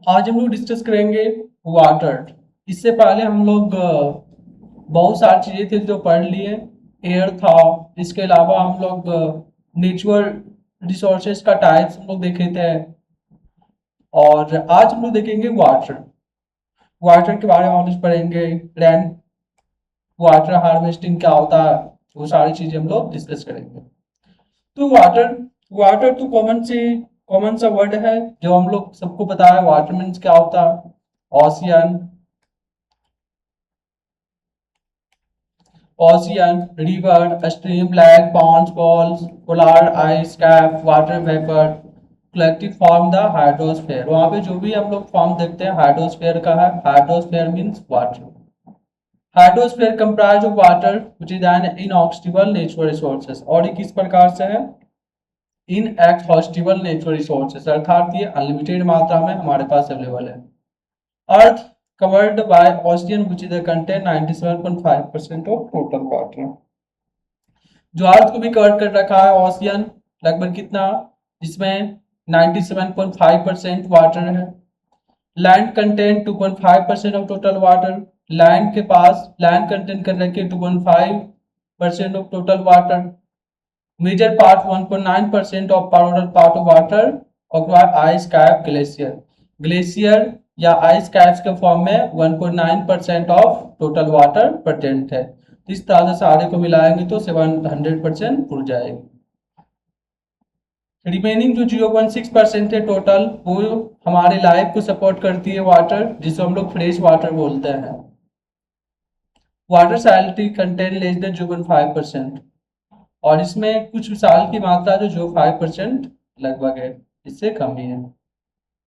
आज हम लोग डिस्कस करेंगे वाटर। इससे पहले हम लोग बहुत सारी चीजें थी जो पढ़ लिए। एयर था, इसके अलावा हम लोग नेचुरल रिसोर्सेज का टाइप्स हम लोग देखे थे। और आज हम लोग देखेंगे वाटर। वाटर के बारे में हम लोग पढ़ेंगे। रेन वाटर हार्वेस्टिंग क्या होता है, वो सारी चीजें हम लोग डिस्कस करेंगे। तो वाटर वाटर तो कॉमन सा वर्ड है जो हम लोग सबको पता है। वाटर मीन्स क्या होता है? Ocean, ocean, river, stream, lake, ponds, falls, polar ice cap, water vapor, collective form the hydrosphere। वहाँ पे जो भी हम लोग फॉर्म देखते हैं हाइड्रोस्फेयर का है। Hydrosphere means water. Hydrosphere comprise of water which is an inexhaustible natural resources. और ये किस प्रकार से है? इन एक्सहॉस्टिबल नेचुरल रिसोर्सेज, अर्थात ये अनलिमिटेड मात्रा में हमारे पास अवेलेबल है। अर्थ covered by ocean which is contain 97.5% of total water। जो अर्थ को भी कवर कर रखा है ओशियन, लगभग कितना? जिसमें 97.5% वाटर है। Land content 2.5% of total water. Land के पास लैंड कंटेंट कर रखे 2.5% of total water. Major part 1.9% of total part of water occupy ice cap glacier. Glacier या आइस कैप्स के फॉर्म में 1.9% ऑफ टोटल वाटर प्रेजेंट है। इस तरह से सारे को मिलाएंगे तो 700% उड़ जाएगी। रिमेनिंग जो 0.6% है टोटल, वो हमारे लाइफ को सपोर्ट करती है वाटर, जिसे हम लोग फ्रेश वाटर बोलते हैं। Water salinity content less than 0.5%। और इसमें कुछ साल की मात्रा जो 5% लगभग है, इससे कम ही है।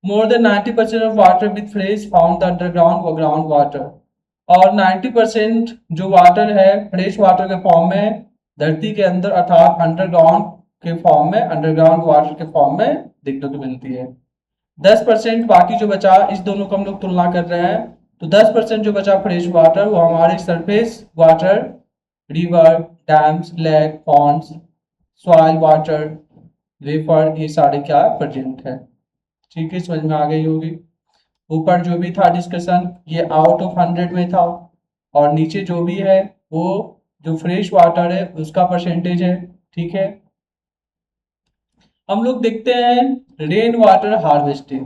More than 90% of water with fresh found underground व ग्राउंड वाटर। और 90% जो वाटर है फ्रेश वाटर के फॉर्म में धरती के अंदर अर्थात अंडरग्राउंड के फॉर्म में, अंडरग्राउंड वाटर के फॉर्म में देखने को मिलती है। 10% बाकी जो बचा, इस दोनों को हम लोग तुलना कर रहे हैं, तो 10% जो बचा फ्रेश वाटर वो हमारे surface water, river, dams, lake, ponds, soil water, vapour, ये सारे क्या प्रेजेंट है। ठीक है, समझ में आ गई होगी। ऊपर जो भी था डिस्कशन ये आउट ऑफ 100 में था, और नीचे जो भी है वो जो फ्रेश वाटर है उसका परसेंटेज है। ठीक है, हम लोग देखते हैं रेन वाटर हार्वेस्टिंग।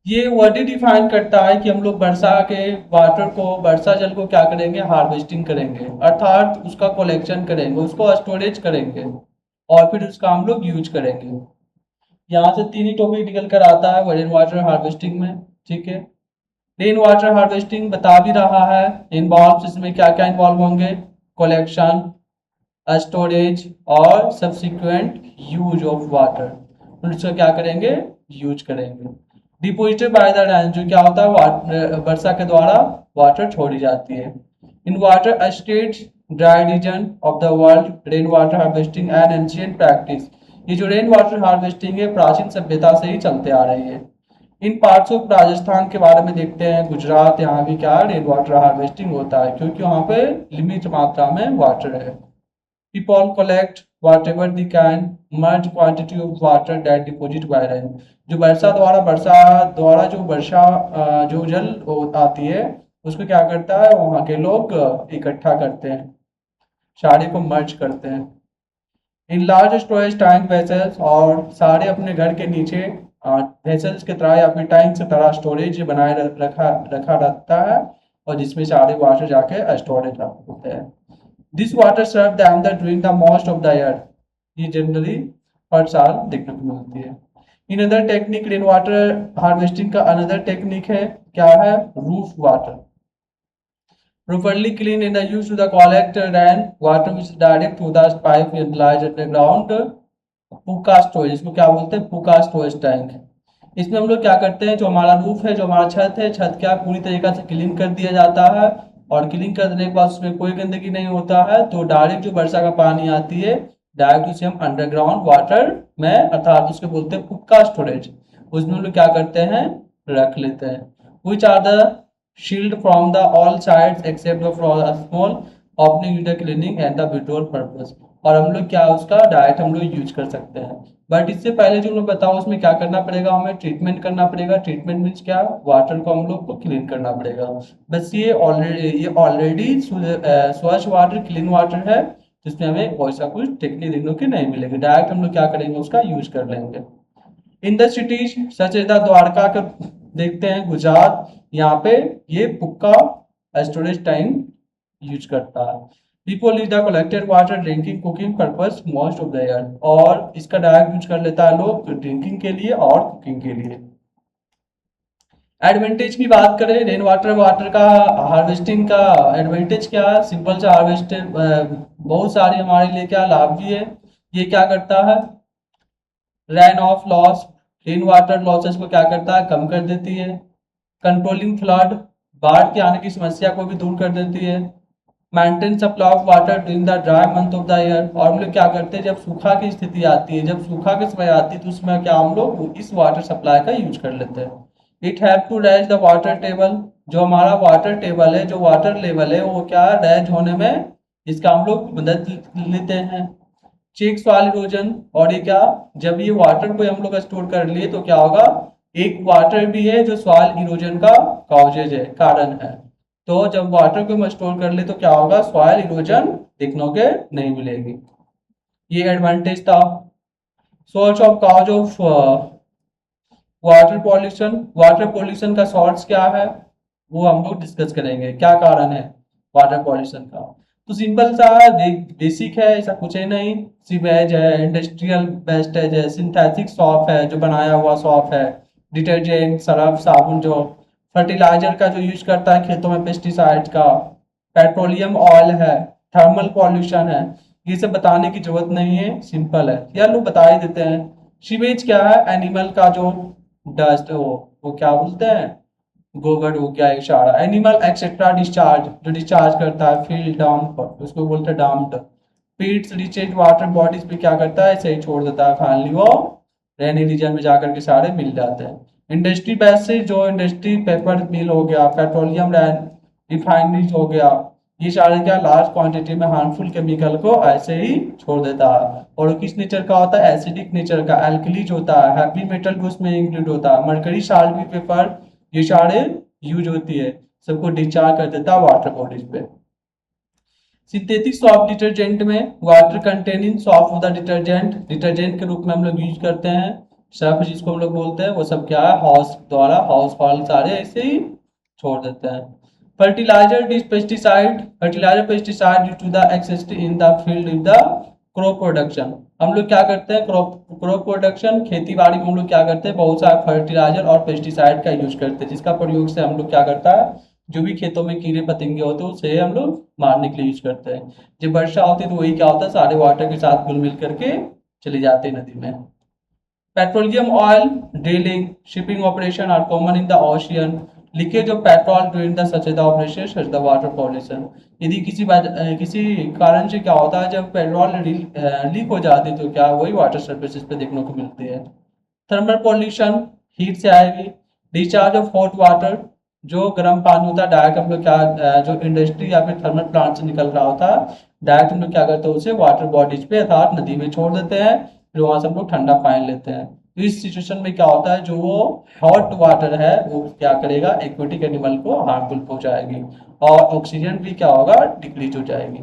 ये वर्ड ही डिफाइन करता है कि हम लोग वर्षा के वाटर को, वर्षा जल को क्या करेंगे? हार्वेस्टिंग करेंगे, अर्थात उसका कलेक्शन करेंगे, उसको स्टोरेज करेंगे और फिर उसका हम लोग यूज करेंगे। यहाँ से तीन ही टॉपिक निकल कर आता है रेन वाटर हार्वेस्टिंग में। ठीक है, रेन वाटर हार्वेस्टिंग बता भी रहा है इन्वॉल्व, इसमें क्या क्या इन्वॉल्व होंगे? कलेक्शन, स्टोरेज और सब्सिक्वेंट यूज ऑफ वाटर। तो इसको क्या करेंगे? यूज करेंगे। डिपोजिटेड बाय द रेन, जो क्या होता है वर्षा के द्वारा वाटर छोड़ी जाती है। In water states dry region of the world rain water harvesting and ancient practice. ये जो रेन वाटर हार्वेस्टिंग है प्राचीन सभ्यता से ही चलते आ रही है। इन पार्ट्स ऑफ राजस्थान के बारे में देखते हैं, गुजरात, यहाँ भी क्या रेन वाटर हार्वेस्टिंग होता है क्योंकि वहाँ पे लिमिट मात्रा में वाटर है। People collect whatever they can, much quantity of water that deposit by rain। जो वर्षा द्वारा जो जो जल आती है उसको क्या करता है, वहाँ के लोग इकट्ठा करते हैं, सारे को मर्ज करते हैं। In large storage tank vessels, और सारे अपने घर के नीचे वेसल्स की तरह या फिर टैंक की तरह स्टोरेज बनाए रखा रहता है, और जिसमें सारे वाटर जाके स्टोरेज होते हैं। दिस वाटर सर्व द अंदर during the most of the year. ये जनरली हर साल देखने को मिलती है। In other technique rain water harvesting का अनदर टेक्निक है, क्या है? Roof water. Properly clean in the use to the collect rain water which is direct through the pipe lies underground pucca storage. इसको क्या बोलते हैं? Pucca storage tank. इसमें हम लोग क्या करते हैं, जो हमारा रूफ है, जो हमारा छत है, छत क्या पूरी तरीके से क्लीन कर दिया जाता है, और क्लीन कर देने के बाद उसमें कोई गंदगी नहीं होता है, तो डायरेक्ट जो वर्षा का पानी आती है डायरेक्ट उसे हम अंडरग्राउंड वाटर में, अर्थात उसके बोलते हैं पुक्का स्टोरेज, उसमें हम लोग क्या करते हैं? रख लेते हैं। Which are the shield from the all sides except for a small opening in the cleaning and the withdrawal purpose. और हम लोग क्या उसका डायरेक्ट हम लोग यूज कर सकते हैं। बट इससे पहले जो मैं बताऊँ उसमें क्या करना पड़ेगा, हमें ट्रीटमेंट करना पड़ेगा। ट्रीटमेंट मीन्स क्या, वाटर को हम लोग को क्लीन करना पड़ेगा। बस ये ऑलरेडी स्वच्छ वाटर, क्लीन वाटर है, जिसमें हमें वैसा कुछ टेक्निक देखने को नहीं मिलेगी। डायरेक्ट हम लोग क्या करेंगे, उसका यूज कर लेंगे। In the cities such as the Dwarka का देखते हैं, गुजरात, यहाँ पे ये पुक्का स्टोरेज टैंक यूज करता है। People use the collected water drinking, cooking purpose most of the year, और इसका डायरेक्ट यूज कर लेता है लोग ड्रिंकिंग के लिए और कुकिंग के लिए। एडवांटेज की बात करें, रेन वाटर वाटर का हार्वेस्टिंग का एडवांटेज क्या है, सिंपल सा हार्वेस्टिंग बहुत सारे हमारे लिए क्या लाभ भी है। ये क्या करता है, rain off loss, rain water losses को क्या करता है, कम कर देती है। कंट्रोलिंग फ्लड, बाढ़ के आने की समस्या को भी दूर कर देती है। Maintain supply of water during the dry month of the year, और हम लोग क्या करते हैं जब सूखा की स्थिति आती है, जब सूखा की समय आती है तो उसमें क्या हम लोग इस वाटर सप्लाई का यूज कर लेते हैं। It have to raise the water table, जो हमारा वाटर टेबल है, जो वाटर लेवल है, वो क्या रेज होने में इसका हम लोग मदद लेते हैं। चेक सॉइल इरोजन, और ये क्या, जब ये वाटर को हम लोग स्टोर कर लिए तो क्या होगा, एक वाटर भी है जो सॉइल इरोजन का कॉजेज है, कारण है। तो जब वाटर को हम स्टोर कर ले तो क्या होगा, सॉइल इरोजन देखने के नहीं मिलेगी। ये एडवांटेज था। Source of cause of water pollution, water pollution का सोर्स क्या है वो हम लोग डिस्कस करेंगे, क्या कारण है वाटर पॉल्यूशन का। तो सिंपल सा बेसिक है, ऐसा कुछ है नहीं। सीवेज है, इंडस्ट्रियल वेस्टेज है, सिंथेटिक सॉप है, जो बनाया हुआ सॉप है, डिटर्जेंट, सर्फ, साबुन, जो फर्टिलाइजर का जो यूज करता है खेतों में, पेस्टिसाइड का, पेट्रोलियम ऑयल है, थर्मल पॉल्यूशन है। ये सब बताने की जरूरत नहीं है, सिंपल है, या लोग बता ही देते हैं। सीवेज क्या है, एनिमल का जो डस्ट हो, वो क्या बोलते हैं, गोबर हो गया, इशारा। एनिमल एक्सेट्रा डिस्चार्ज, जो डिस्चार्ज करता है, फील्ड डंप, उसको बोलते हैं dumped. Pits reaches water bodies पे क्या करता है, ऐसे ही छोड़ देता है, फाइनली वो रेनी रीजन में जाकर के सारे मिल जाते हैं। इंडस्ट्री बेस से, जो इंडस्ट्री, पेपर मिल हो गया, पेट्रोलियम रिफाइनरीज हो गया, ये सारे क्या लार्ज क्वांटिटी में हार्मफुल केमिकल को ऐसे ही छोड़ देता है। और वो किस नेचर का होता है, एसिडिक नेचर का, एल्कलीज होता है, हैवी मेटल भी उसमें इंक्लूड होता है, मरकरी साल्ट भी, पेपर, ये सारे यूज होती है, सबको डिस्चार्ज कर देता है वाटर बॉडीज पे। सिंथेटिक सॉफ्ट डिटर्जेंट में water containing soft of the detergent, detergent के रूप में हम लोग यूज करते हैं। सर्फ जिसको हम लोग बोलते हैं, वो सब क्या है, हाउस द्वारा, हाउस होल्ड सारे ऐसे ही छोड़ देते हैं। Fertiliser pesticide, fertiliser pesticide due to the excess in the field with the crop production. हम लोग क्या करते हैं, क्रॉप प्रोडक्शन, खेती बाड़ी में हम लोग क्या करते हैं, बहुत सारे फर्टिलाइजर और पेस्टिसाइड का यूज करते हैं, जिसका प्रयोग से हम लोग क्या करता है, जो भी खेतों में कीड़े पतंगे होते हैं उसे हम लोग मारने के लिए यूज करते हैं। जब वर्षा होती है तो वही क्या होता है, सारे वाटर के साथ घुल मिल करके चले जाते हैं नदी में। Petroleum oil drilling, shipping operation are common in the ocean. Leakage of petrol during the such the operation such the water pollution. यदि किसी कारण से क्या होता है, जब पेट्रोल लीक हो जाती है तो क्या वही वाटर सर्विसेज पे देखने को मिलती है। थर्मल पॉल्यूशन, हीट से आएगी। डिस्चार्ज ऑफ हॉट वाटर, जो गर्म पानी होता है, डायरेक्ट हम लोग क्या जो इंडस्ट्री या फिर थर्मल प्लांट से निकल रहा होता है, डायरेक्ट हम लोग क्या करते हैं, उसे वाटर बॉडीज पे अर्थात नदी में छोड़ देते हैं, फिर वहां से हम लोग ठंडा पानी लेते हैं। तो इस सिचुएशन में क्या होता है, जो वो हॉट वाटर है वो क्या करेगा, एक्वेटिक एनिमल को हार्मफुल पहुंचाएगी, और ऑक्सीजन भी क्या होगा, डिक्रीज हो जाएगी।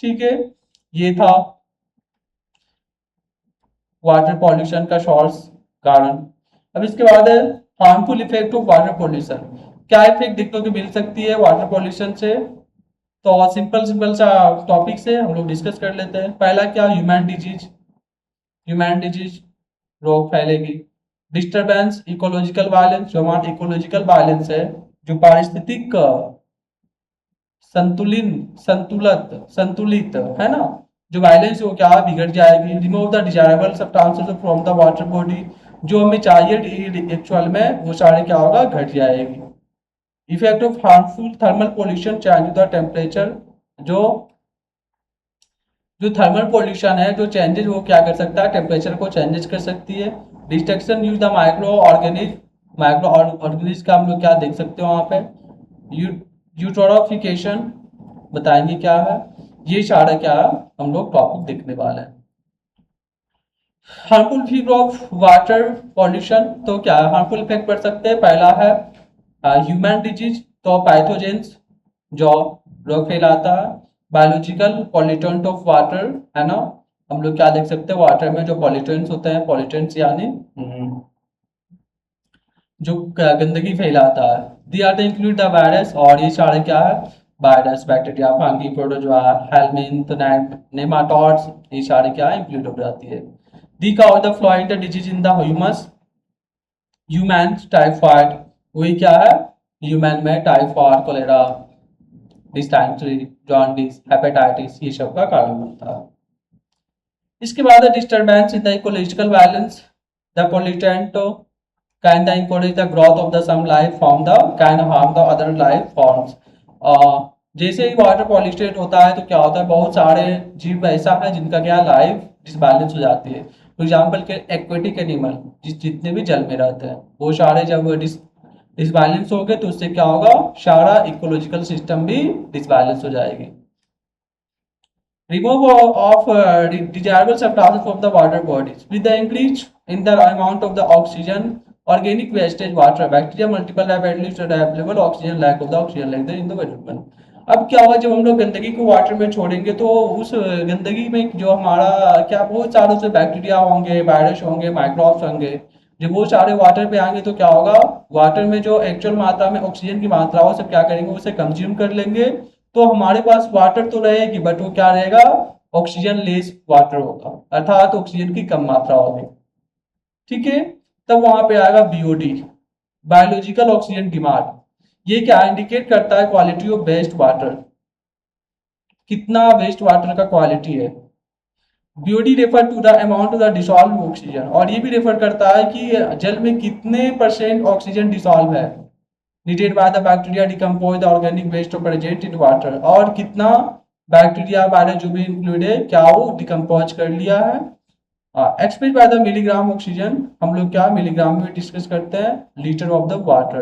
ठीक है, ये था वाटर पॉल्यूशन का सोर्स, कारण। अब इसके बाद है harmful effect of water pollution. क्या इफेक्ट देखने को मिल सकती है वाटर पॉल्यूशन से, तो सिंपल सिंपल सा टॉपिक से हम लोग डिस्कस कर लेते हैं। पहला क्या, ह्यूमन डिजीज, ह्यूमन डिजीज रोग फैलेगी। डिस्टरबेंस, इकोलॉजिकल वायलेंस, जो हमारा इकोलॉजिकल वायलेंस है, जो पारिस्थितिक संतुलित संतुलित है ना, जो वायलेंस वो क्या बिगड़ जाएगी। Remove the desirable substances from the water body, जो हमें चाहिए एक्चुअल में वो सारे क्या होगा, घट जाएगी। Effect of harmful thermal pollution, change the temperature, जो जो थर्मल पॉल्यूशन है, जो चेंजेस वो क्या कर सकता है, टेम्परेचर को चेंजेस कर सकती है। Destruction use the micro organism का हम लोग क्या देख सकते हो वहाँ पे। यूट्रोफिकेशन बताएंगे क्या है। ये सारा क्या हम लोग टॉपिक देखने वाले हैं। Harmful effect of water pollution, तो क्या हार्मफुल इफेक्ट पड़ सकते हैं। पहला है ह्यूमन डिजीज, तो पैथोजेंस जो रोग फैलाता है। बायोलॉजिकल पॉल्यूटेंट ऑफ वाटर, है ना, हम लोग क्या देख सकते हैं वाटर में जो पॉल्यूटेंट्स होते हैं, पॉल्यूटेंट्स यानी जो गंदगी फैलाता है। The are the include the virus, और ये सारे क्या है virus, bacteria, fungi, protozoa, helminth, nematodes, ये सारे क्या है इंक्लूड हो जाती है। दी का the fluid the disease in the humus, human typhoid, वही क्या है ह्यूमन में typhoid, cholera, dysentery, jaundice, hepatitis, ये सब का कारण बनता है। इसके बाद disturbance in the ecological balance, the pollutant can the encourage the growth of the some life form, the can harm the other life forms। जैसे ही वाटर पॉल्यूटेड होता है तो क्या होता है बहुत सारे जीव ऐसा है जिनका क्या लाइफ डिसबैलेंस हो जाती है। फॉर एग्जाम्पल के एक्वेटिक एनिमल जितने भी जल में रहते हैं वो सारे जब डिसबैलेंस हो गए तो उससे क्या होगा सारा इकोलॉजिकल सिस्टम भी डिसबैलेंस हो जाएगी। Remove of desirable substances from the water bodies with the increase in the amount of the oxygen, organic wastage water, bacteria multiple rapidly available oxygen lack of the oxygen like the in the environment। अब क्या होगा जब हम लोग गंदगी को water में छोड़ेंगे तो उस गंदगी में जो हमारा क्या बहुत सारे उसमें बैक्टीरिया होंगे, वायरस होंगे, माइक्रोब्स होंगे। जब वो सारे वाटर पे आएंगे तो क्या होगा वाटर में जो एक्चुअल मात्रा में ऑक्सीजन की मात्रा हो सब क्या करेंगे उसे कंज्यूम कर लेंगे। तो हमारे पास वाटर तो रहेगी बट वो क्या रहेगा ऑक्सीजन लेस वाटर होगा, अर्थात ऑक्सीजन की कम मात्रा होगी। ठीक है, तब वहां पे आएगा बीओडी, बायोलॉजिकल ऑक्सीजन डिमांड। ये क्या इंडिकेट करता है क्वालिटी ऑफ वेस्ट वाटर, कितना वेस्ट वाटर का क्वालिटी है। BOD refer to the amount of the dissolve oxygen, और ये भी रेफर करता है कि जल में कितने परसेंट ऑक्सीजन डिसॉल्व है needed by the bacteria decompose the organic waste present in water, और कितना बैक्टीरिया वायरस जो भी इंक्लूड है क्या वो डिकम्पोज कर लिया है। Express by the milligram oxygen, हम लोग क्या मिलीग्राम में डिस्कस करते हैं लीटर ऑफ द वाटर,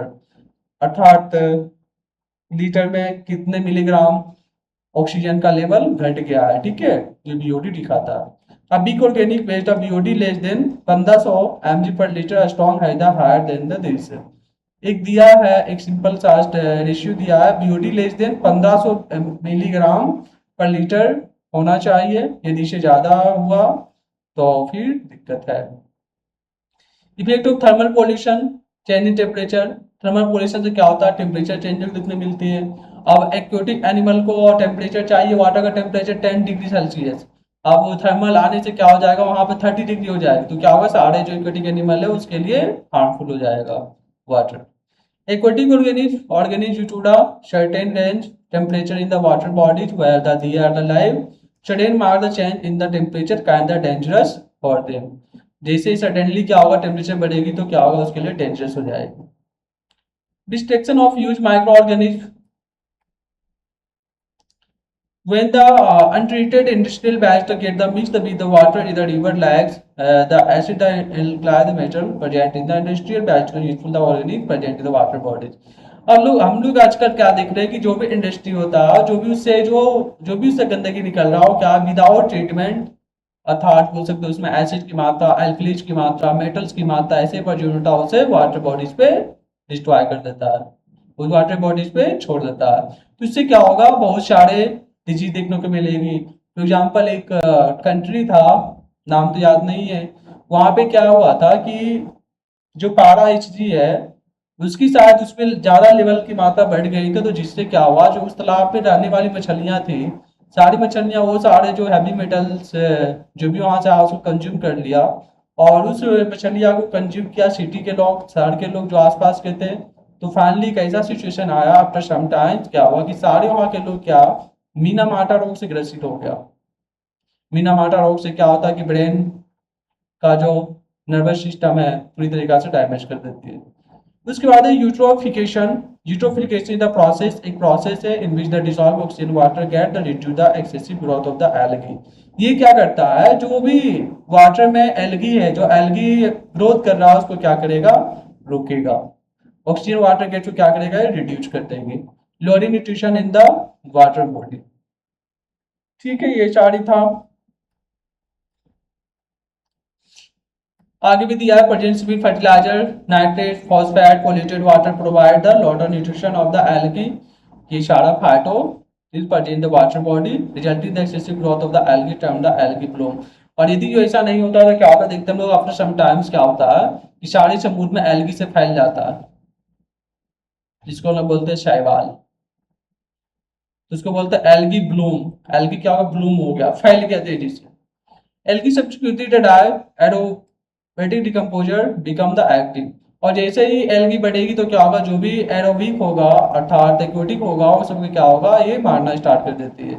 अर्थात लीटर में कितने मिलीग्राम ऑक्सीजन का लेवल घट गया है। ठीक है, ये बीओडी दिखाता है। अब big organic waste of BOD less than 1500 mg per litre strong है the higher than the this. एक दिया है एक सिंपल सा रेशियो दिया है BOD less than 1500 milligram per litre होना चाहिए, यदि से ज्यादा हुआ तो फिर दिक्कत है। Effect of thermal pollution change in temperature, thermal pollution से क्या होता है टेम्परेचर चेंज दिखने मिलती है। अब एक्वेटिक एनिमल को टेम्परेचर चाहिए वाटर का टेम्परेचर 10 डिग्री सेल्सियस, अब थर्मल आने से क्या हो जाएगा वहां पे 30 डिग्री हो जाएगा तो क्या होगा सारे जो एक्वेटिक एनिमल है उसके लिए हार्मफुल हो जाएगा water. Aquatic organisms due to the certain range temperature in the water bodies where they are alive, sudden mark the change in the temperature can the dangerous for them। जैसे he suddenly क्या होगा temperature बढ़ेगी तो क्या होगा उसके लिए dangerous हो जाएगी। Destruction of huge micro organism when the untreated industrial waste get the mixed with the water in the river lakes, the acid and the metal present in the industrial waste are useful the organic present in the water bodies। हम लोग आजकल क्या देख रहे हैं कि जो भी इंडस्ट्री होता है जो भी उससे गंदगी निकल रहा हो क्या विदाउट ट्रीटमेंट, अर्थात बोल सकते हो उसमें एसिड की मात्रा, एल्कलीज की मात्रा, मेटल्स की मात्रा ऐसे प्रेजेंट होता है उसे वाटर बॉडीज पे डिस्ट्रॉय कर देता है, उस वाटर बॉडीज पे छोड़ देता है। तो इससे क्या होगा बहुत सारे डिजीज देखने को मिलेगी। फॉर एग्जाम्पल एक कंट्री था नाम तो याद नहीं है, वहां पे क्या हुआ था कि जो पारा HG है उसकी शायद उसमें ज्यादा लेवल की मात्रा बढ़ गई थी तो जिससे क्या हुआ जो उस तालाब में रहने वाली मछलियां थी सारी मछलियां वो सारे जो हैवी मेटल्स जो भी वहां से उसको कंज्यूम कर लिया और उस मछलियां को कंज्यूम किया सिटी के लोग, शहर के लोग जो आसपास के थे। तो फाइनली एक ऐसा सिचुएशन आया आफ्टर सम टाइम क्या हुआ कि सारे वहां के लोग क्या मीना माटा रोग से ग्रसित हो गया। मीना माटा रोग से क्या होता है कि ब्रेन का जो नर्वस सिस्टम है पूरी तरीके से डैमेज कर देती है। उसके बाद है eutrophication, eutrophication is the process, एक प्रोसेस है in which the dissolve oxygen water get the reduce the excessive growth of the algae. ये क्या करता है जो भी वाटर में एल्गी है जो एल्गी ग्रोथ कर रहा है उसको क्या करेगा रोकेगा, ऑक्सीजन वाटर गेट को क्या करेगा रिड्यूस कर देंगे। Lowering nutrition in the water body. ठीक है, ये सारी था। आगे भी दिया है, presence with fertiliser, nitrate, phosphate, polluted water provide the lot of nutrition of the algae. ये सारा phyto is present the water body resulting the excessive growth of the algae term the algae bloom. और यदि जो ऐसा नहीं होता तो क्या होता है, देखते हम लोग आफ्टर सम टाइम्स क्या होता है कि सारे समुद्र में एल्गी से फैल जाता है, जिसको हम लोग बोलते हैं शैवाल। तो उसको बोलते हैं एल्गी ब्लूम। एल्गी क्या होगा, ब्लूम हो गया, फैल गया तेजी से। Algae substituted die aromatic decomposer become the active. और जैसे ही एल्गी बढ़ेगी तो क्या होगा, जो भी एरोबिक होगा अर्थात एक्वेटिक होगा वो सब क्या होगा, ये मारना स्टार्ट कर देती है।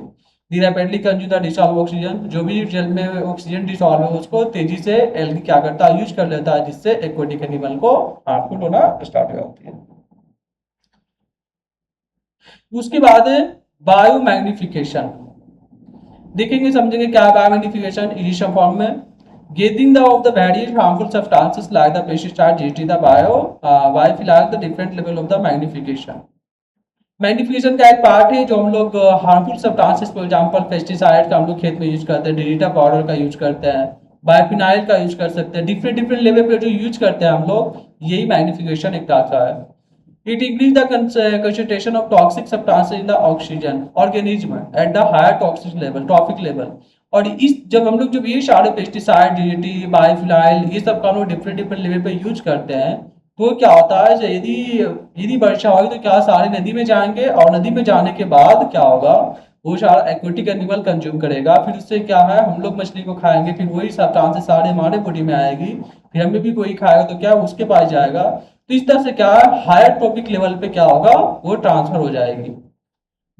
The rapidly consume the dissolve oxygen, जो भी जल में ऑक्सीजन डिसॉल्व है उसको तेजी से एल्गी क्या करता है, यूज कर लेता है, जिससे एक्वेटिक एनिमल को हार्मफुल होना स्टार्ट हो जाती है। उसके बाद है बायो मैग्निफिकेशन। देखेंगे समझेंगे क्या है बायो मैग्निफिकेशन इनिशियल फॉर्म में। Getting the of the various harmful substances like the pesticide GT the bio बायोफिलाल the different level of the magnification. Magnification का एक पार्ट है जो हम लोग harmful substances for example pesticide का हम लोग खेत में यूज करते हैं, डिलीटा पाउडर का यूज करते हैं, बायोफिनाइल का यूज कर सकते हैं, डिफरेंट डिफरेंट लेवल पे जो यूज करते हैं हम लोग, यही मैग्निफिकेशन एक आता है। It increases the concentration of toxic substances in the oxygen organism at the higher toxic level, trophic level। और इस जब हम लोग जब ये सारे पेस्टिसाइड डीडीटी बायोफिनाइल ये सब का हम लोग डिफरेंट डिफरेंट लेवल पे यूज करते हैं, तो क्या होता है यदि यदि वर्षा होगी तो क्या सारे नदी में जाएंगे, और नदी में जाने के बाद क्या होगा, वो सारा एक्वेटिक एनिमल कंज्यूम करेगा, फिर उससे क्या है हम लोग मछली को खाएंगे, फिर वही सब्सटेंसेस सारे हमारे बॉडी में आएगी, फिर हमें भी कोई खाएगा तो क्या उसके पास जाएगा। तो इस तरह से क्या है हायर ट्रॉपिक लेवल पे क्या होगा, वो ट्रांसफर हो जाएगी।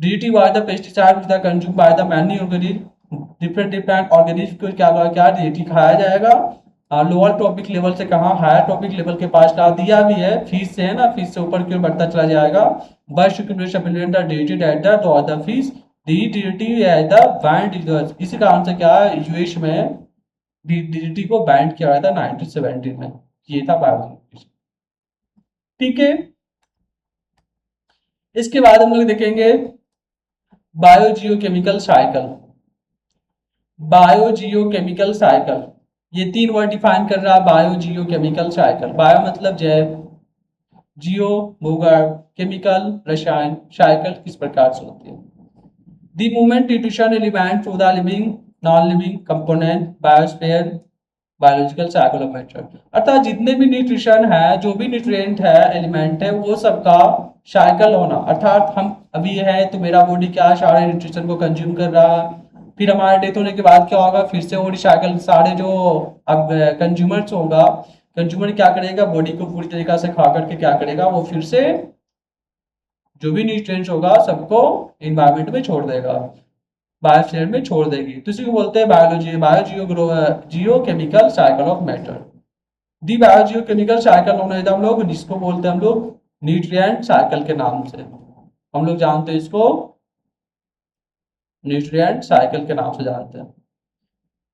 DDT by the pesticide which the consume by the many organism, different different organism को क्या क्या डीडीटी खाया जाएगा। लोअर टॉपिक लेवल से कहा हायर टॉपिक लेवल के पास का दिया भी है, फिश से है ना, फिश से ऊपर की ओर बढ़ता चला जाएगा। बस the DDT at the fish DDT at the band. इसी कारण से क्या है यूएस में डीडीटी को बैंड किया गया था 1917 में। ये था बायोलॉजी। ठीक है, इसके बाद हम लोग देखेंगे बायोजियोकेमिकल साइकिल। बायोजियोकेमिकल साइकिल, ये तीन वर्ड डिफाइन कर रहा है बायोजियोकेमिकल साइकिल। बायो मतलब जैव, जियो भूगर्भ, केमिकल रसायन, साइकिल किस प्रकार से होती है। The movement nutrition element to the living non living component biosphere biological cycle of matter. अर्थात जितने भी न्यूट्रिशन है, जो भी न्यूट्रिएंट है, एलिमेंट है, वो सबका साइकिल होना। अर्थात हम अभी है तो मेरा बॉडी क्या सारे न्यूट्रिशन को कंज्यूम कर रहा है, फिर हमारे डेथ होने के बाद क्या होगा, फिर से वो रिसाइकल सारे जो अब कंज्यूमर्स होगा, कंज्यूमर क्या करेगा, बॉडी को पूरी तरीका से खा करके क्या करेगा, वो फिर से जो भी न्यूट्रिएंट्स होगा सबको इन्वायरमेंट में छोड़ देगा, बायोस्फीयर में छोड़ देगी। तो इसी को बोलते हैं biology biogeo geochemical cycle of matter. The biogeochemical cycle होने हम लोग जिसको बोलते हैं हम लोग न्यूट्रिएंट साइकिल के नाम से, हम लोग जानते हैं इसको न्यूट्रिएंट साइकिल के नाम से जानते हैं।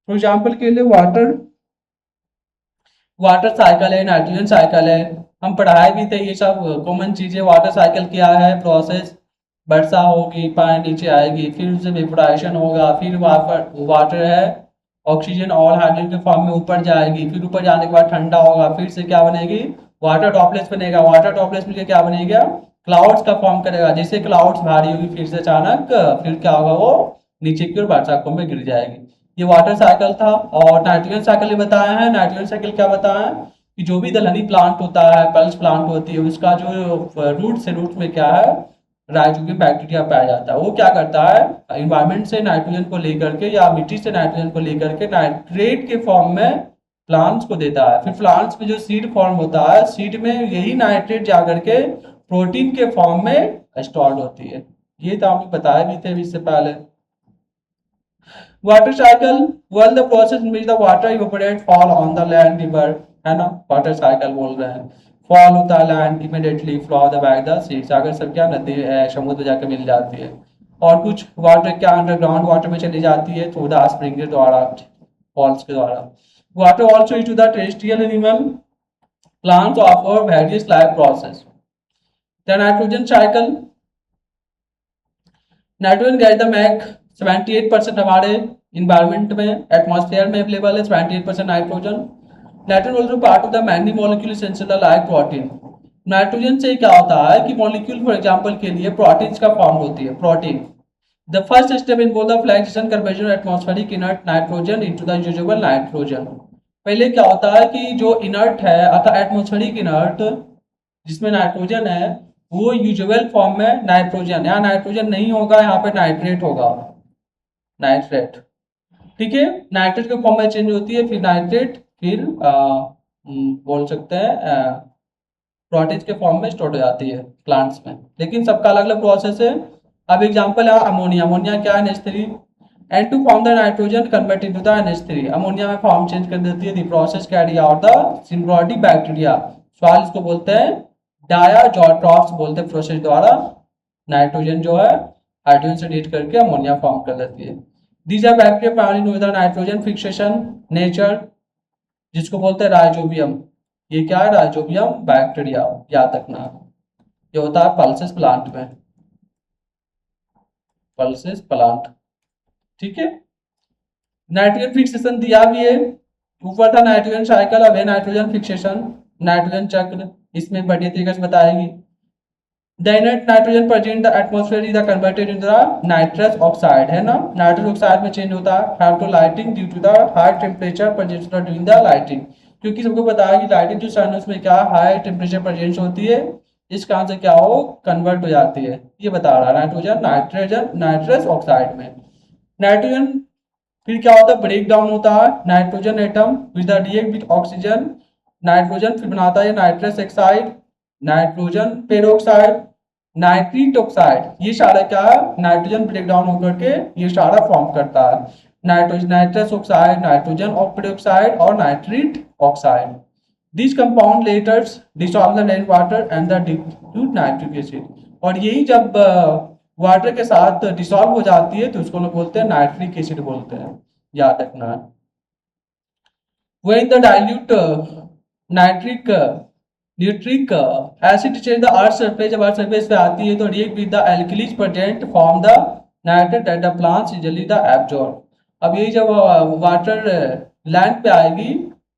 फॉर एग्जाम्पल के लिए वाटर वाटर साइकिल है, नाइट्रोजन साइकिल है, हम पढ़ाए भी थे ये सब कॉमन चीजें। वाटर साइकिल क्या है, प्रोसेस वर्षा होगी पानी नीचे आएगी, फिर उससे वेपोराइजेशन होगा, फिर वाटर है ऑक्सीजन और हाइड्रोजन के फॉर्म में ऊपर जाएगी, फिर ऊपर जाने के बाद ठंडा होगा, फिर से क्या बनेगी, वाटर ड्रॉपलेट्स बनेगा, वाटर ड्रॉपलेट्स मिलकर क्या बनेगा, क्लाउड्स का फॉर्म करेगा। जैसे क्लाउड्स भारी होगी फिर से अचानक, फिर क्या होगा, वो नीचे की ओर वर्षा में गिर जाएगी। ये वाटर साइकिल था। और नाइट्रोजन साइकिल ये बताया है, नाइट्रोजन साइकिल क्या बताया है कि जो भी दलहनी प्लांट होता है, पल्स प्लांट होती है, उसका जो रूट से रूट में क्या है राइजोबियम बैक्टीरिया पाया जाता है। वो क्या करता है इन्वायरमेंट से नाइट्रोजन को लेकर के या मिट्टी से नाइट्रोजन को लेकर के नाइट्रेट के फॉर्म में प्लांट्स को देता है। फिर प्लांट्स में जो सीड फॉर्म होता है, सीड में यही नाइट्रेट जाकर के प्रोटीन के फॉर्म में स्टोर्ड होती है। ये तो आपको बताया भी थे इससे पहले। Water cycle well the process in which the water evaporate fall on the land river, है ना, वाटर साइकिल बोल रहे हैं। फॉल होता है land immediately flow the back the seeds, अगर सब क्या नदी समुद्र जाकर मिल जाती है। और कुछ वाटर क्या अंडरग्राउंड वाटर में चली जाती है थ्रू द स्प्रिंग के द्वारा, फॉल्स के द्वारा। Water also is to the terrestrial animal plants offer various life process. The nitrogen cycle, nitrogen gas the make 78% हमारे इन्वायरमेंट में, एटमॉस्फेयर में अवेलेबल है, 78% nitrogen. Nitrogen also part of the many molecule essential like protein. Nitrogen से क्या होता है कि molecule for example के लिए प्रोटीन्स का फॉर्म होती है, protein. The first step in both the fixation conversion atmospheric inert nitrogen into the usual nitrogen. पहले क्या होता है कि जो इनर्ट है अर्थात एटमॉस्फेरिक इनर्ट जिसमें नाइट्रोजन है वो यूजुअल फॉर्म में नाइट्रोजन, यहाँ नाइट्रोजन नहीं होगा, यहाँ पे नाइट्रेट होगा, नाइट्रेट। ठीक है, नाइट्रेट के फॉर्म में चेंज होती है, फिर नाइट्रेट, फिर बोल सकते हैं प्रोटीन के फॉर्म में स्टोर हो जाती है प्लांट्स में, लेकिन सबका अलग अलग प्रोसेस है। अब एग्जांपल है अमोनिया। अमोनिया क्या है, NH3 and to form the nitrogen convert into the NH3। Ammonia में फॉर्म चेंज कर देती है। The process carry out the symbiotic bacteria, सवाल इसको बोलते हैं डायाजोट्रॉफ्स बोलते हैं, प्रोसेस द्वारा नाइट्रोजन जो है हाइड्रोजन से रीड करके अमोनिया फॉर्म कर देती है। These are bacteria found in the nitrogen fixation nature, जिसको बोलते हैं राइजोबियम। ये क्या है, राइजोबियम बैक्टीरिया, याद रखना। ये होता है पल्सेस प्लांट में, पल्सेस प्लांट। ठीक है, नाइट्रोजन फिक्सेशन दिया भी है ऊपर था, नाइट्रोजन साइकिल। अब है नाइट्रोजन फिक्सेशन, नाइट्रोजन चक्र, इसमें बढ़िया तरीके से बताएगी। The inert nitrogen present in the atmosphere is converted into the nitrous oxide, है ना, नाइट्रस ऑक्साइड में चेंज होता है। have to lighting due to the high temperature present during the lighting, क्योंकि सबको पता है कि लाइटिंग जो सन उसमें क्या हाई टेम्परेचर प्रेजेंस होती है, इस कारण से क्या हो कन्वर्ट हो जाती है, ये बता रहा है नाइट्रोजन नाइट्रोजन नाइट्रस ऑक्साइड में। नाइट्रोजन फिर क्या होता है, ब्रेक डाउन होता है nitrogen atom with the react with oxygen. Nitrogen फिर बनाता है nitrous oxide, nitrogen peroxide, nitric oxide. ये सारा क्या है, नाइट्रोजन ब्रेक डाउन होकर के ये सारा फॉर्म करता है, nitrogen nitrous oxide, nitrogen peroxide और nitric oxide. This compound letters dissolve the rain water and the dilute nitric acid. और यही जब वाटर के साथ डिसॉल्व हो जाती है तो उसको लोग बोलते हैं नाइट्रिक एसिड बोलते हैं, याद रखना है। When the dilute nitric Nutrich acid change the earth surface, जब अर्थ सरफेस पे आती है तो react with the alkalis present form the nitrate at the plants easily the absorb. अब यही जब वाटर लैंड पे आएगी,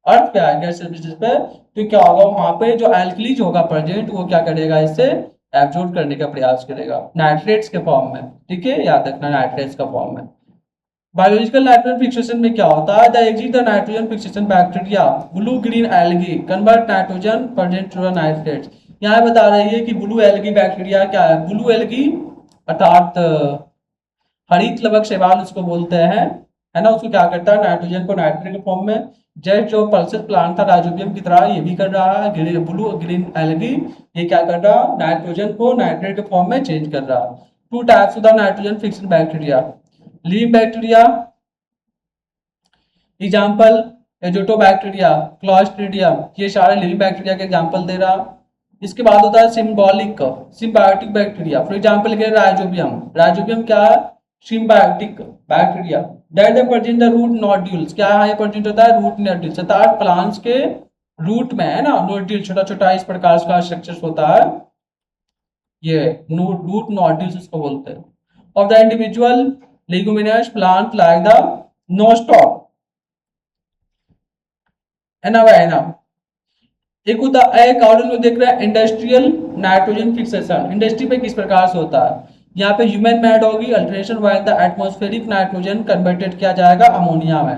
अर्थ पे आएगी सरफेस पे, तो क्या होगा वहां पे जो एल्कलीज होगा प्रेजेंट वो क्या करेगा, इससे एब्जॉर्ब करने का प्रयास करेगा नाइट्रेट्स के फॉर्म में। ठीक है, याद रखना नाइट्रेट्स का फॉर्म में। बायोलॉजिकल नाइट्रोजन फिक्सेशन में क्या होता है, the exit the nitrogen fixation bacteria blue green algae convert nitrogen present to the nitrates. यहाँ बता रही है कि ब्लू एल्गी बैक्टीरिया क्या है, ब्लू एल्गी अर्थात हरित लवक शैवाल उसको बोलते हैं, है ना। उसको क्या करता है, नाइट्रोजन को नाइट्रेट के फॉर्म में, जैसे जो पल्सेस प्लांट था राइजोबियम की तरह ये भी कर रहा है। ब्लू ग्रीन एल्गी ये क्या कर रहा है, नाइट्रोजन को नाइट्रेट के फॉर्म में चेंज कर रहा है। Two types of the nitrogen fixation bacteria, living bacteria example azotobacteria, clostridium, ये सारे लिविंग बैक्टीरिया के एग्जाम्पल दे रहा। इसके बाद होता है symbolic symbiotic bacteria, for example के राइजोबियम। राइजोबियम क्या है, symbiotic bacteria. That present the root nodules, क्या है प्रेजेंट होता है, रूट नोड्यूल्स अर्थात प्लांट्स के रूट में, है ना, नोड्यूल छोटा छोटा इस प्रकार का स्ट्रक्चर होता है, ये रूट नोड्यूल्स इसको बोलते हैं। Of the individual leguminous plant like the Nostoc, है ना भाई, है ना। एक होता है कार्बन में देख रहे हैं इंडस्ट्रियल नाइट्रोजन फिक्सेशन, इंडस्ट्री पे किस प्रकार से होता है। यहाँ पे ह्यूमन मेड होगी, alteration while the atmospheric nitrogen converted किया जाएगा अमोनिया में।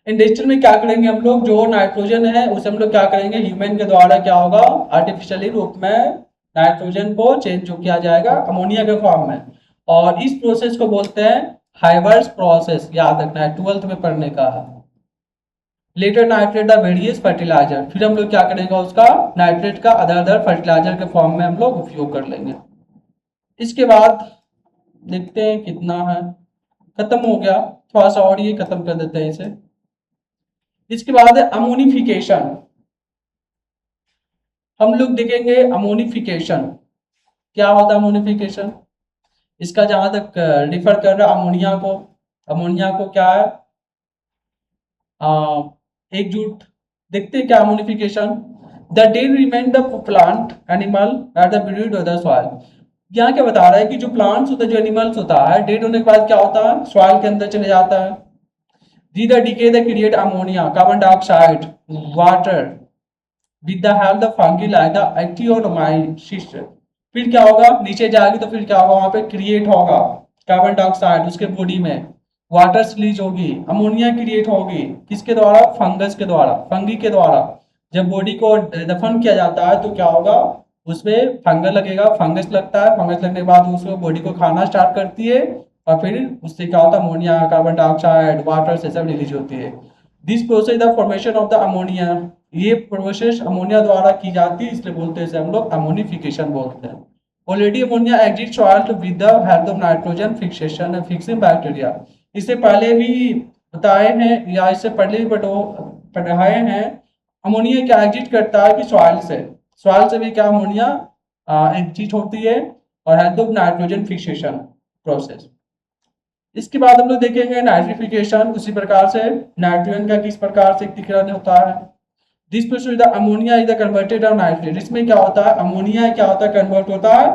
इंडस्ट्री में क्या करेंगे हम लोग, जो नाइट्रोजन है उसे हम लोग क्या करेंगे, ह्यूमन के द्वारा क्या होगा आर्टिफिशियली रूप में नाइट्रोजन को चेंज किया जाएगा अमोनिया के फॉर्म में। और इस प्रोसेस को बोलते हैं हाइवर्स प्रोसेस, याद रखना है, 12th में पढ़ने का है। Later nitrate the various fertiliser, फिर हम लोग क्या करेंगे उसका नाइट्रेट का अदर अदर फर्टिलाइजर के फॉर्म में हम लोग उपयोग कर लेंगे। इसके बाद देखते हैं कितना है, खत्म हो गया, थोड़ा सा और ये खत्म कर देते हैं इसे। इसके बाद है अमोनिफिकेशन, हम लोग देखेंगे अमोनिफिकेशन क्या होता है। अमोनिफिकेशन इसका जहां तक रिफर कर रहा अमोनिया को, अमोनिया को क्या है एकजुट। देखते हैं क्या ammonification, the day remain the plant animal at the breed of the soil. यहाँ क्या बता रहा है कि जो प्लांट्स होता है, जो एनिमल्स होता है, डेड होने के बाद क्या होता है, सॉइल के अंदर चले जाता है। The the decay the create ammonia, carbon dioxide, water with the help the fungi like the actinomyces. फिर क्या होगा, नीचे जाएगी तो फिर क्या होगा, वहां पे क्रिएट होगा कार्बन डाइऑक्साइड, उसके बॉडी में वाटर रिलीज होगी, अमोनिया क्रिएट होगी, किसके द्वारा, फंगस के द्वारा, फंगी के द्वारा। जब बॉडी को दफन किया जाता है तो क्या होगा, उसमें फंगस लगेगा, फंगस लगता है, फंगस लगने के बाद उसको बॉडी को खाना स्टार्ट करती है, और फिर उससे क्या होता है, अमोनिया, कार्बन डाइऑक्साइड, वाटर से सब रिलीज होती है। This process the formation of the ammonia, ये प्रोसेस अमोनिया द्वारा की जाती है, इसलिए बोलते हैं इसे हम लोग अमोनिफिकेशन बोलते हैं। Already ammonia exit salt with the help of nitrogen fixation fixing bacteria. इससे पहले भी बताए हैं, या इससे पहले भी पढ़ाए हैं, अमोनिया क्या एग्जिट करता है कि सॉइल से भी क्या अमोनिया एग्जिट होती है, और help of nitrogen fixation process. इसके बाद हम लोग देखेंगे नाइट्रिफिकेशन, उसी प्रकार से नाइट्रोजन का किस प्रकार से एकीकरण होता है। This process the ammonia is the converted of nitrate, इसमें क्या होता है, अमोनिया क्या होता है, कन्वर्ट होता है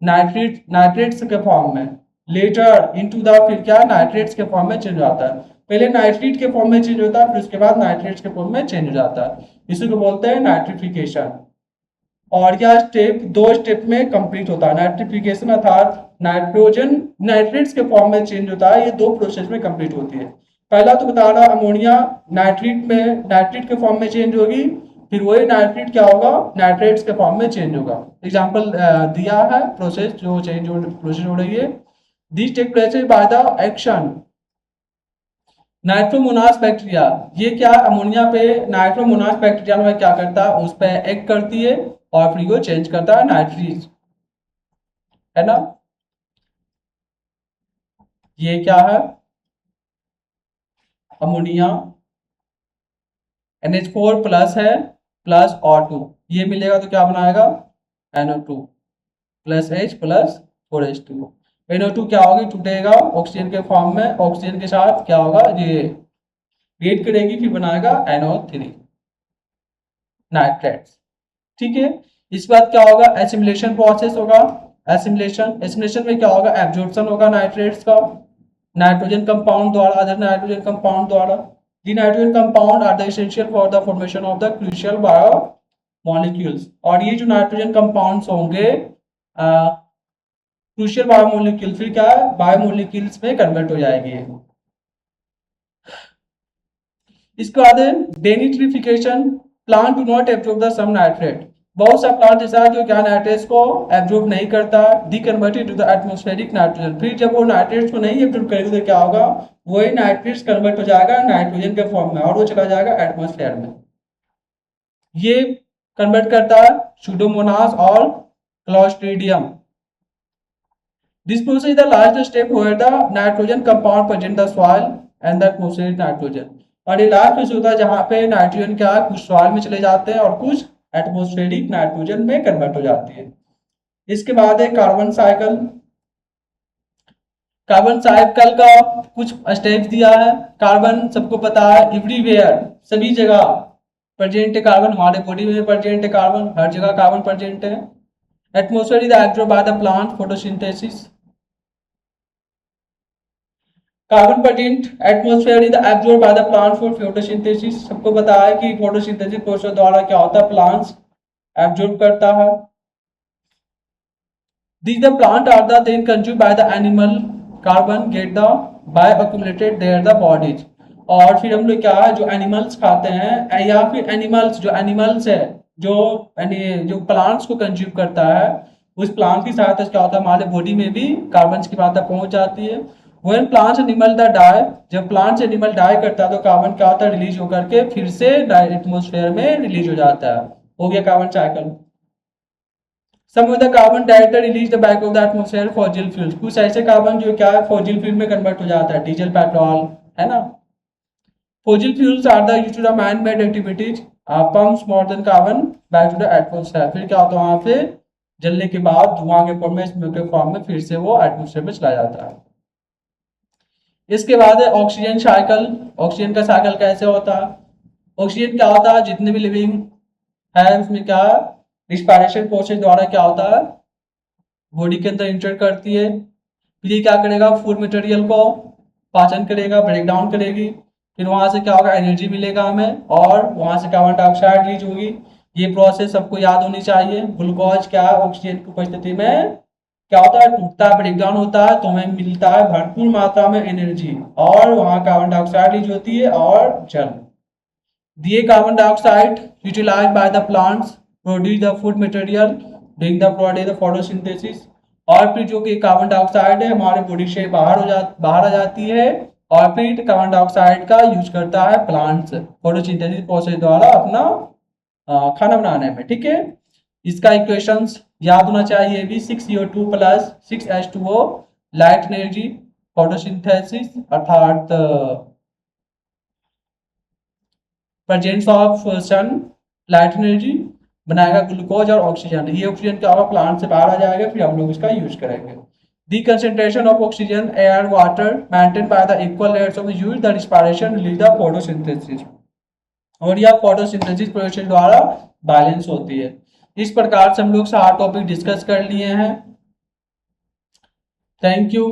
नाइट्रेट्स के फॉर्म में, लेटर इनटू द, फिर क्या नाइट्रेट्स के फॉर्म में चेंज होता है। पहले नाइट्रेट के फॉर्म में चेंज होता है, फिर उसके बाद नाइट्रेट्स के फॉर्म में चेंज हो जाता है, इसी को बोलते हैं नाइट्रिफिकेशन। और यह स्टेप दो स्टेप में कंप्लीट होता है, नाइट्रिफिकेशन अर्थात नाइट्रोजन नाइट्रेट्स के फॉर्म में चेंज होता है, ये दो प्रोसेस में कंप्लीट होती है। पहला तो बता रहा अमोनिया नाइट्रेट के फॉर्म में चेंज होगी, फिर वही नाइट्रेट क्या होगा, नाइट्रेट्स के फॉर्म में चेंज होगा। एग्जांपल दिया है प्रोसेस जो प्रोसेस हो रही है। This take place by the action nitrosomonas bacteria, ये क्या अमोनिया पे नाइट्रोमोनास बैक्टीरिया में क्या करता है, उस पर एक्ट करती है, और फिर वो चेंज करता है नाइट्रीज, है ना। ये क्या है, अमोनिया NH4 प्लस है, प्लस O2, ये मिलेगा तो क्या बनाएगा, NO2 plus H plus 4H2। NO2 क्या होगी, टूटेगा ऑक्सीजन के फॉर्म में, ऑक्सीजन के साथ क्या होगा, ये रिएक्ट करेगी, फिर बनाएगा NO3 नाइट्रेट्स। ठीक है। इस बात क्या होगा, एसिमिलेशन प्रोसेस होगा, एसिमिलेशन में क्या होगा, एब्जॉर्प्शन होगा नाइट्रेट्स का नाइट्रोजन कंपाउंड द्वारा, अदर नाइट्रोजन कंपाउंड द्वारा। The nitrogen compound are the essential for the formation of the crucial bio molecules, और ये जो नाइट्रोजन कंपाउंड्स होंगे क्रूशियल बायोमोलिक्यूल, फिर क्या है, बायोमोलिक्यूल्स में कन्वर्ट हो जाएगी। इसके बाद denitrification, plant do not absorb the sum nitrate, बहुत सा प्लांट ऐसा है जो क्या नाइट्रेट्स को एब्जॉर्ब नहीं करता, the converted to the atmospheric nitrogen, फिर जब वो नाइट्रेट्स को नहीं एब्जॉर्ब करेगा तो क्या होगा, वही नाइट्रेट्स कन्वर्ट हो जाएगा नाइट्रोजन के फॉर्म में, और वो चला जाएगा एटमॉस्फेयर में। ये कन्वर्ट करता है सुडोमोनास और Clostridium. This process is the last step where the nitrogen compound present the soil and the atmospheric nitrogen, और ये लास्ट प्रोसेस होता है जहां पे नाइट्रोजन क्या कुछ सॉइल में चले जाते हैं और कुछ एटमॉस्फेरिक नाइट्रोजन में कन्वर्ट हो जाती है। इसके बाद है कार्बन साइकिल। कार्बन साइकिल का कुछ स्टेप दिया है। कार्बन सबको पता है एवरीवेयर, सभी जगह प्रेजेंट है कार्बन, हमारे बॉडी में प्रेजेंट है कार्बन, हर जगह कार्बन प्रेजेंट है। Atmosphere is absorb by the plant photosynthesis, carbon present atmosphere is absorb by the plant for photosynthesis, सबको पता है कि फोटोसिंथेसिस प्रोसेस द्वारा क्या होता है, प्लांट्स एब्जॉर्ब करता है। These the plant are the then consumed by the animal, carbon get the by accumulated there the bodies, और फिर हम लोग क्या है जो एनिमल्स खाते हैं, या फिर एनिमल्स है जो प्लांट्स को कंज्यूम करता है, उस प्लांट की सहायता से क्या होता है, हमारे बॉडी में भी कार्बन की मात्रा पहुंच जाती है। When plants animal the die, जब प्लांट्स एनिमल डाई करता है तो कार्बन क्या होता है, रिलीज होकर के फिर से एटमोस्फेयर में रिलीज हो जाता है, हो गया carbon cycle. Some of the carbon dioxide released the back of the atmosphere fossil fuels, कुछ ऐसे कार्बन जो क्या है फॉसिल फ्यूल में कन्वर्ट हो जाता है, डीजल पेट्रोल, है ना। Fossil fuels are the used to the man made activities pumps more than carbon back to the atmosphere, फिर क्या होता है वहां पे जलने के बाद धुआं के फॉर्म में, स्मोक के फॉर्म में फिर से वो एटमॉस्फेयर में चला जाता है। इसके बाद है ऑक्सीजन साइकिल। ऑक्सीजन का साइकिल कैसे होता है, ऑक्सीजन क्या होता है, जितने भी लिविंग है उसमें क्या रिस्पायरेशन प्रोसेस द्वारा क्या होता है, बॉडी के अंदर इंटर करती है, फिर ये क्या करेगा, फूड मटेरियल को पाचन करेगा, ब्रेक डाउन करेगी, फिर वहां से क्या होगा, एनर्जी मिलेगा हमें, और वहां से कार्बन डाइऑक्साइड रिलीज होगी। ये प्रोसेस सबको याद होनी चाहिए। ग्लूकोज क्या है, ऑक्सीजन की उपस्थिति में क्या होता है, टूटता है, ब्रेक डाउन होता है, तो हमें मिलता है भरपूर मात्रा में एनर्जी, और वहां कार्बन डाइऑक्साइड रिलीज होती है और जल। दिए carbon dioxide utilise by the plants produce the food material during the product photosynthesis. और फिर जो कि कार्बन डाइऑक्साइड है हमारे बॉडी से बाहर आ जाती है, और फिर कार्बन डाइऑक्साइड का यूज करता है प्लांट्स फोटोसिंथेसिस प्रोसेस द्वारा अपना खाना बनाने में। ठीक है, इसका इक्वेशंस याद होना चाहिए भी, 6CO2 plus 6H2O light energy photosynthesis अर्थात presence of sunlight energy बनाएगा ग्लूकोज और ऑक्सीजन। ये ऑक्सीजन क्या होगा, प्लांट से बाहर आ जाएगा, फिर हम लोग इसका यूज करेंगे। The concentration of oxygen air water maintain by the equal layers of use the respiration release the photosynthesis. और यह फोटोसिंथेसिस प्रोसेस द्वारा बैलेंस होती है। इस प्रकार से हम लोग 7 टॉपिक डिस्कस कर लिए हैं। Thank you.